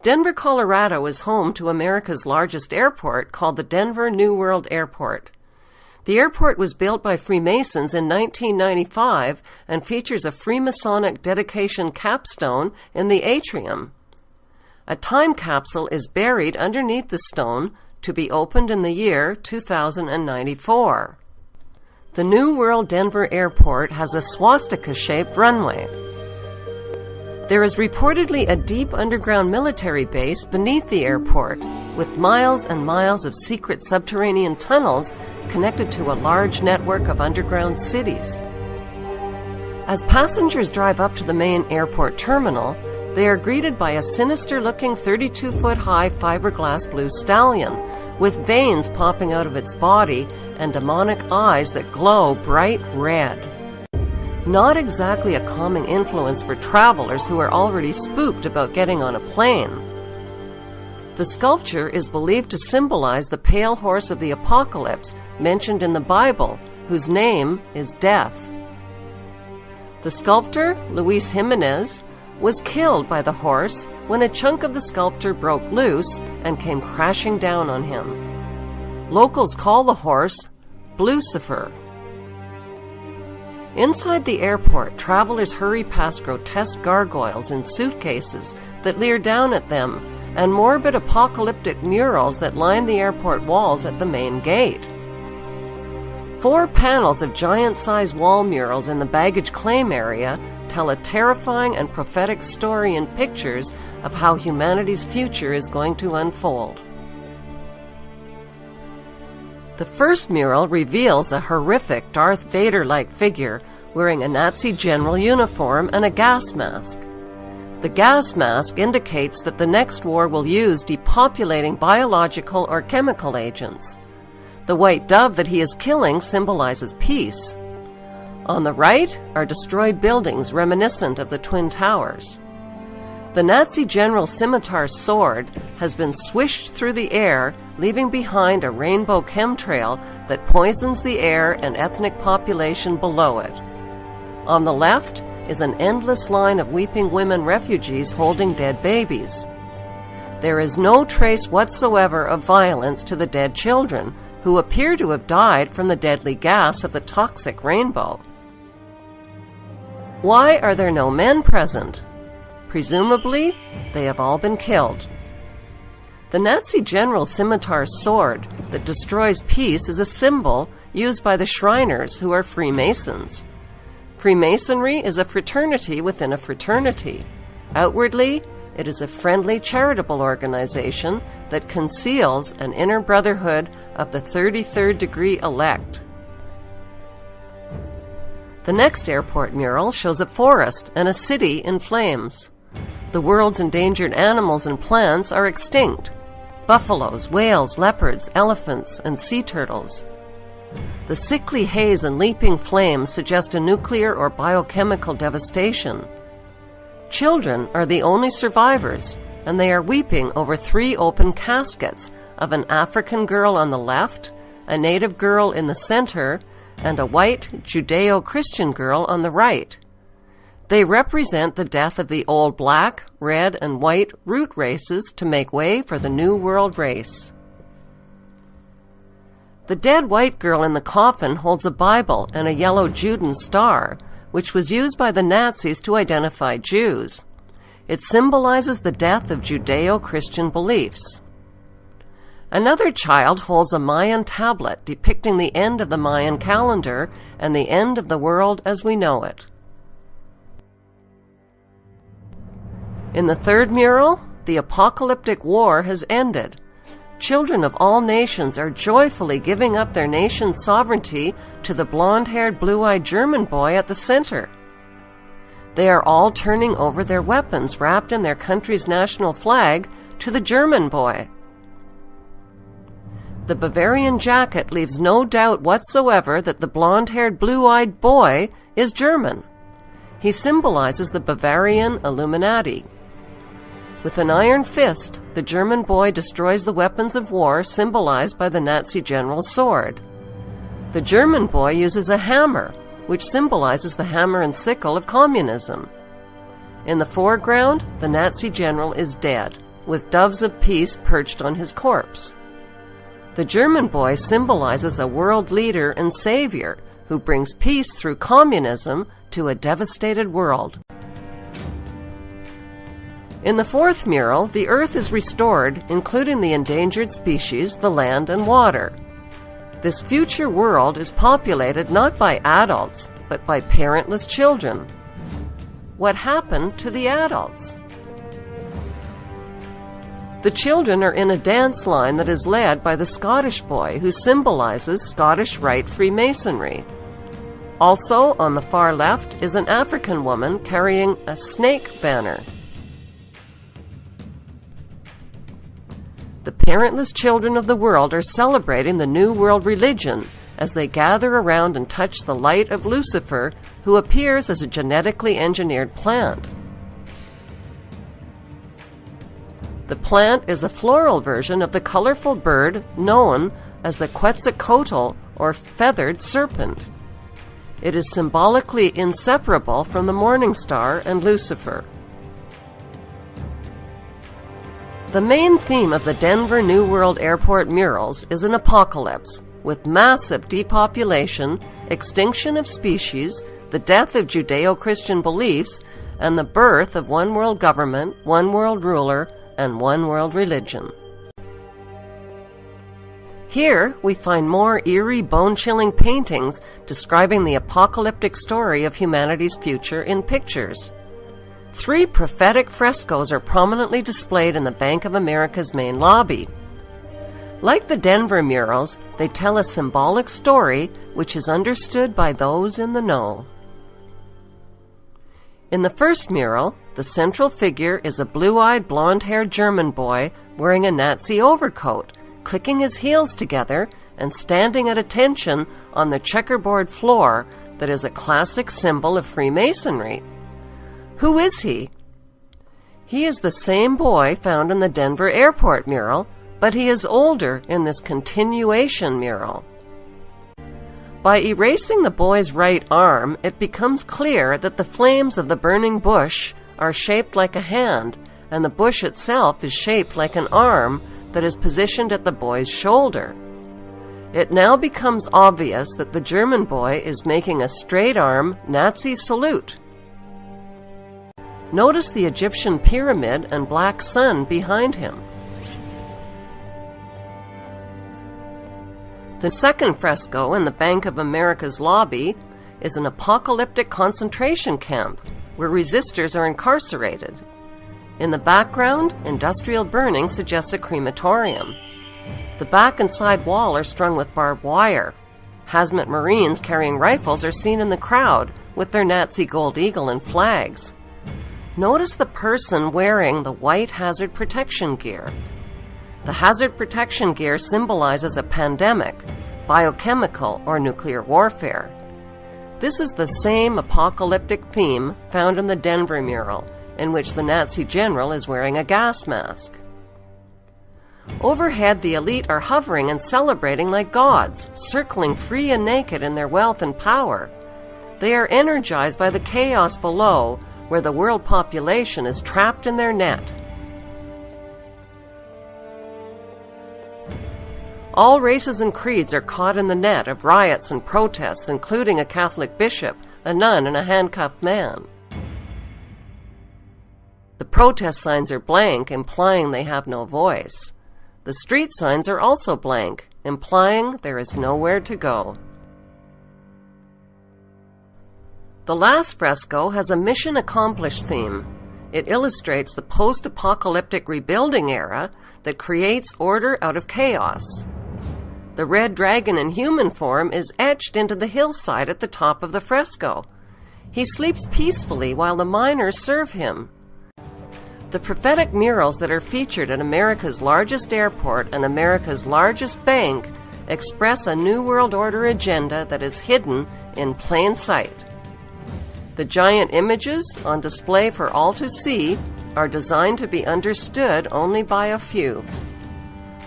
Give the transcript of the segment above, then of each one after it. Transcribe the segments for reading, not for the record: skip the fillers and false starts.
Denver, Colorado is home to America's largest airport called the Denver New World Airport. The airport was built by Freemasons in 1995 and features a Freemasonic dedication capstone in the atrium. A time capsule is buried underneath the stone to be opened in the year 2094. The New World Denver Airport has a swastika-shaped runway. There is reportedly a deep underground military base beneath the airport, with miles and miles of secret subterranean tunnels connected to a large network of underground cities. As passengers drive up to the main airport terminal, they are greeted by a sinister-looking 32-foot-high fiberglass blue stallion, with veins popping out of its body and demonic eyes that glow bright red. Not exactly a calming influence for travelers who are already spooked about getting on a plane. The sculpture is believed to symbolize the pale horse of the apocalypse mentioned in the Bible, whose name is Death. The sculptor, Luis Jimenez, was killed by the horse when a chunk of the sculpture broke loose and came crashing down on him. Locals call the horse Blucifer. Inside the airport, travelers hurry past grotesque gargoyles in suitcases that leer down at them, and morbid apocalyptic murals that line the airport walls at the main gate. 4 panels of giant-sized wall murals in the baggage claim area tell a terrifying and prophetic story in pictures of how humanity's future is going to unfold. The first mural reveals a horrific Darth Vader-like figure wearing a Nazi general uniform and a gas mask. The gas mask indicates that the next war will use depopulating biological or chemical agents. The white dove that he is killing symbolizes peace. On the right are destroyed buildings reminiscent of the Twin Towers. The Nazi general's scimitar sword has been swished through the air, leaving behind a rainbow chemtrail that poisons the air and ethnic population below it. On the left is an endless line of weeping women refugees holding dead babies. There is no trace whatsoever of violence to the dead children, who appear to have died from the deadly gas of the toxic rainbow. Why are there no men present? Presumably, they have all been killed. The Nazi general's scimitar sword that destroys peace is a symbol used by the Shriners, who are Freemasons. Freemasonry is a fraternity within a fraternity. Outwardly, it is a friendly charitable organization that conceals an inner brotherhood of the 33rd degree elect. The next airport mural shows a forest and a city in flames. The world's endangered animals and plants are extinct: buffaloes, whales, leopards, elephants, and sea turtles. The sickly haze and leaping flames suggest a nuclear or biochemical devastation. Children are the only survivors, and they are weeping over 3 open caskets of an African girl on the left, a native girl in the center, and a white Judeo-Christian girl on the right. They represent the death of the old black, red, and white root races to make way for the New World race. The dead white girl in the coffin holds a Bible and a yellow Judan star, which was used by the Nazis to identify Jews. It symbolizes the death of Judeo-Christian beliefs. Another child holds a Mayan tablet depicting the end of the Mayan calendar and the end of the world as we know it. In the third mural, the apocalyptic war has ended. Children of all nations are joyfully giving up their nation's sovereignty to the blonde-haired, blue-eyed German boy at the center. They are all turning over their weapons wrapped in their country's national flag to the German boy. The Bavarian jacket leaves no doubt whatsoever that the blonde-haired, blue-eyed boy is German. He symbolizes the Bavarian Illuminati. With an iron fist, the German boy destroys the weapons of war symbolized by the Nazi general's sword. The German boy uses a hammer, which symbolizes the hammer and sickle of communism. In the foreground, the Nazi general is dead, with doves of peace perched on his corpse. The German boy symbolizes a world leader and savior who brings peace through communism to a devastated world. In the fourth mural, the earth is restored, including the endangered species, the land, and water. This future world is populated not by adults, but by parentless children. What happened to the adults? The children are in a dance line that is led by the Scottish boy, who symbolizes Scottish Rite Freemasonry. Also, on the far left is an African woman carrying a snake banner. The parentless children of the world are celebrating the New World religion as they gather around and touch the light of Lucifer, who appears as a genetically engineered plant. The plant is a floral version of the colorful bird known as the Quetzalcoatl, or feathered serpent. It is symbolically inseparable from the morning star and Lucifer. The main theme of the Denver New World Airport murals is an apocalypse, with massive depopulation, extinction of species, the death of Judeo-Christian beliefs, and the birth of one world government, one world ruler, and one world religion. Here we find more eerie, bone-chilling paintings describing the apocalyptic story of humanity's future in pictures. 3 prophetic frescoes are prominently displayed in the Bank of America's main lobby. Like the Denver murals, they tell a symbolic story which is understood by those in the know. In the first mural, the central figure is a blue-eyed, blonde-haired German boy wearing a Nazi overcoat, clicking his heels together and standing at attention on the checkerboard floor that is a classic symbol of Freemasonry. Who is he? He is the same boy found in the Denver airport mural, but he is older in this continuation mural. By erasing the boy's right arm, it becomes clear that the flames of the burning bush are shaped like a hand, and the bush itself is shaped like an arm that is positioned at the boy's shoulder. It now becomes obvious that the German boy is making a straight-arm Nazi salute. Notice the Egyptian pyramid and black sun behind him. The second fresco in the Bank of America's lobby is an apocalyptic concentration camp where resistors are incarcerated. In the background, industrial burning suggests a crematorium. The back and side wall are strung with barbed wire. Hazmat Marines carrying rifles are seen in the crowd with their Nazi gold eagle and flags. Notice the person wearing the white hazard protection gear. The hazard protection gear symbolizes a pandemic, biochemical, or nuclear warfare. This is the same apocalyptic theme found in the Denver mural, in which the Nazi general is wearing a gas mask. Overhead, the elite are hovering and celebrating like gods, circling free and naked in their wealth and power. They are energized by the chaos below, where the world population is trapped in their net. All races and creeds are caught in the net of riots and protests, including a Catholic bishop, a nun, and a handcuffed man. The protest signs are blank, implying they have no voice. The street signs are also blank, implying there is nowhere to go. The last fresco has a mission accomplished theme. It illustrates the post-apocalyptic rebuilding era that creates order out of chaos. The red dragon in human form is etched into the hillside at the top of the fresco. He sleeps peacefully while the miners serve him. The prophetic murals that are featured at America's largest airport and America's largest bank express a New World Order agenda that is hidden in plain sight. The giant images on display for all to see are designed to be understood only by a few.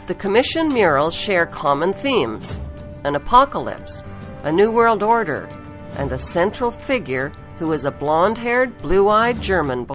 The commissioned murals share common themes: an apocalypse, a New World Order, and a central figure who is a blonde-haired, blue-eyed German boy.